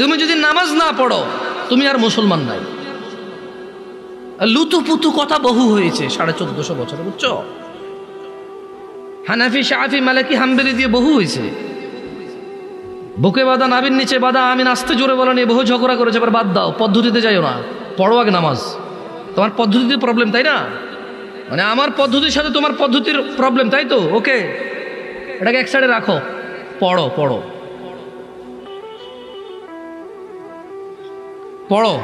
তুমি যদি নামাজ না পড়ো তুমি আর মুসলমান নাই। লুতুপুতু কথা বহু হয়েছে 1450 বছরে, বুঝছো? হানাফি, শাফি, মালিকি, হাম্বলি দিয়ে বহু হয়েছে। বুকে বাঁধা, নাভির নিচে বাঁধা, আমি নাচতে জোরে বলা নিয়ে বহু ঝগড়া করেছে। এবার বাদ দাও, পদ্ধতিতে যাইও না, পড়ো আগে নামাজ। তোমার পদ্ধতিতে প্রবলেম, তাই না? মানে আমার পদ্ধতির সাথে তোমার পদ্ধতির প্রবলেম, তাই তো? ওকে, এটাকে এক সাইডে রাখো, পড়ো পড়ো পড়ো।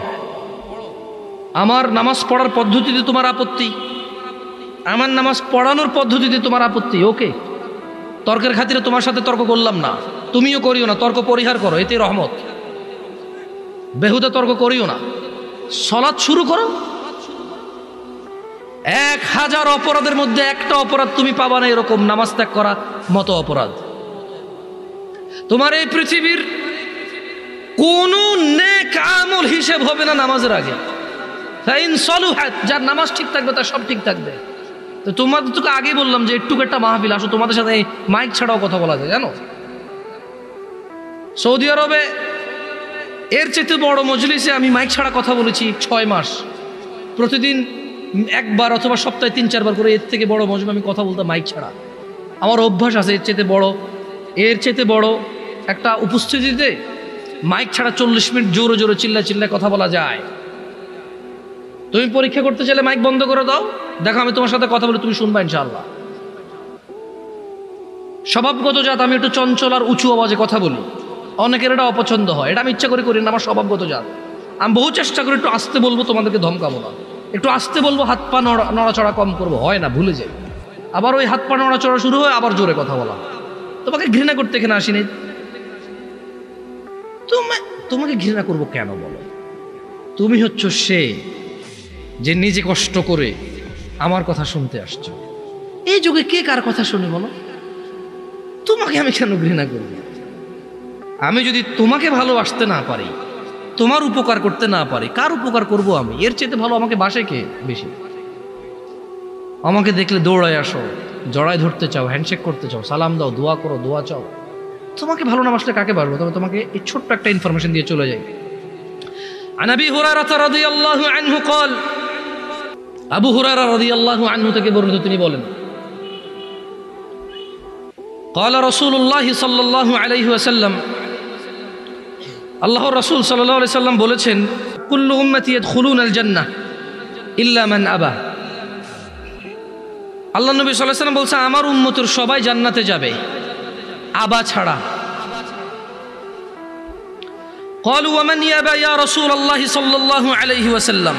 আমার নামাজ পড়ার পদ্ধতিতে তোমার আপত্তি, আমার নামাজ পড়ানোর পদ্ধতিতে তোমার আপত্তি, ওকে। তর্কের খাতিরে তোমার সাথে তর্ক করলাম না, তুমিও করিও না, তর্ক পরিহার করো, এতে রহমত। বেহুদা তর্ক করিও না, সালাত শুরু করো। 1000 অপরাধের মধ্যে একটা অপরাধ তুমি পাবা না এরকম, নামাজ ত্যাগ করা মতো অপরাধ। তোমার এই পৃথিবীর কোন নেক আমল হিসেব হবে না নামাজের আগে। ফাইন সলুহাত, যার নামাজ ঠিক থাকবে তার সব ঠিক থাকবে। তো তোমাদের তোকে আগেই বললাম যে একটু একটা মাহফিল আসো, তোমাদের সাথে মাইক ছাড়াও কথা বলা যায়, জানো? সৌদি আরবে এর চেয়ে বড় মজলিসে আমি মাইক ছাড়া কথা বলেছি 6 মাস, প্রতিদিন একবার অথবা সপ্তাহে 3-4 বার করে। এর থেকে বড় মজমা আমি কথা বলতাম মাইক ছাড়া। আমার অভ্যাস আছে। এর চেয়ে বড় একটা উপস্থিতিতে মাইক ছাড়া 40 মিনিট জোরে জোরে চিল্লায় কথা বলা যায়। তুমি পরীক্ষা করতে চাইলে মাইক বন্ধ করে দাও, দেখো আমি তোমার সাথে কথা বলে তুমি শুনবা ইনশাআল্লাহ। স্বভাবগত জাত, আমি একটু চঞ্চল আর উঁচু আওয়াজে কথা বলি, অনেকের এটা অপছন্দ হয়। এটা আমি ইচ্ছা করে করি না, আমার স্বভাবগত জাত। আমি বহু চেষ্টা করি একটু আস্তে বলবো, তোমাদেরকে ধমকাবো না, একটু আস্তে বলবো, হাত পা নড়াচড়া কম করবো, হয় না, ভুলে যাই। আবার ওই হাত পা নড়াচড়া শুরু হয়, আবার জোরে কথা বলা। তোমাকে ঘৃণা করতে এখানে আসিনি। তোমাকে ঘৃণা করবো কেন বলো? তুমি হচ্ছ সে যে নিজে কষ্ট করে আমার কথা শুনতে আসছো। এই যুগে কে কার কথা শুনে বলো? তোমাকে আমি কেন ঘৃণা করব? আমি যদি তোমাকে ভালোবাসতে না পারি, তোমার উপকার করতে না পারি, কার উপকার করব আমি? এর চেয়ে ভালো আমাকে বাসে কে বেশি? আমাকে দেখলে দৌড়ায় আসো, জড়ায় ধরতে চাও, হ্যান্ডশেক করতে চাও, সালাম দাও, দোয়া করো, দোয়া চাও। তোমাকে ভালো না বাসলে কাকে বাসবো? তবে তোমাকে এই ছোট্ট একটা ইনফরমেশন দিয়ে চলে যাই। আন আবি হুরায়রা রাদিয়াল্লাহু আনহু قال, আবু হুরায়রা রাদিয়াল্লাহু আনহু থেকে বর্ণিত, তিনি বলেন, قال رسول الله صلى الله عليه وسلم, আল্লাহর রাসূল সাল্লাল্লাহু আলাইহি সাল্লাম বলেছেন, কুল্লু উম্মতি ইয়াদখুলুনা আল জান্নাহ ইল্লা মান আবা। আল্লাহ নবী সাল্লাল্লাহু আলাইহি সাল্লাম বলছে, আমার উম্মতের সবাই জান্নাতে যাবে, আবা ছাড়া। قالوا ومن يابى يا رسول الله صلى الله عليه وسلم,